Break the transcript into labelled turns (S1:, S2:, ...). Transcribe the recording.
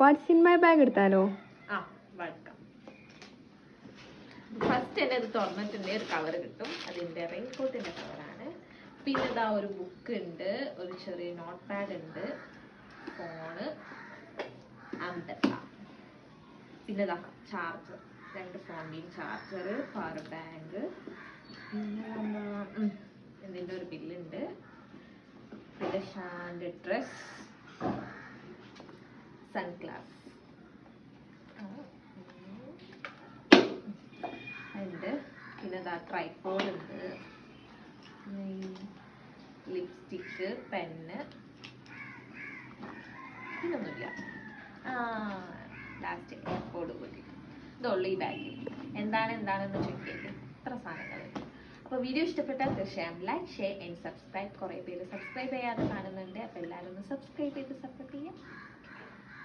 S1: What's in my bag എടുത്താലോ?
S2: ആ വഴക്കാം. First തന്നെ ഇത് തുറന്നിട്ടുണ്ട്, ഒരു കവർ കിട്ടും. അതിൻ്റെ റെയിൻകോട്ടിൻ്റെ കവറാണ്. പിന്നെ ഇതാ ഒരു ബുക്ക് ഉണ്ട്, ഒരു ചെറിയ നോട്ട് പാഡ് ഉണ്ട്, ഫോണ്, അമ്പല്ല. പിന്നെ ഇതാ ചാർജർ, 2 ഫോണിൻ്റെയും ചാർജർ, പവർ ബാങ്ക്, പിന്നെ ഇതിൻ്റെ ഒരു ബില്ലുണ്ട്, പിന്നെ ഷാൻ്റെ ഡ്രസ്, സൺഗ്ലാസ് ഉണ്ട്. പിന്നെ ഇതാ ട്രൈപോഡ് ഉണ്ട്, ലിപ്സ്റ്റിക്ക്, പെന്ന്, പിന്നൊന്നുമില്ല. ലാസ്റ്റ് എയർപോഡ് കൂടി. ഇതുള്ളൂ ഈ ബാഗിൽ. എന്താണെന്ന് ചെക്ക് ചെയ്ത് ഇത്ര സാധനങ്ങളുണ്ട്. അപ്പോൾ വീഡിയോ ഇഷ്ടപ്പെട്ടാൽ തീർച്ചയായും ലൈക്ക്, ഷെയർ ആൻഡ് സബ്സ്ക്രൈബ്. കുറേ പേര് സബ്സ്ക്രൈബ് ചെയ്യാതെ കാണുന്നുണ്ട്. അപ്പോൾ എല്ലാവരും ഒന്ന് സബ്സ്ക്രൈബ് ചെയ്ത് സപ്പോർട്ട് ചെയ്യാം.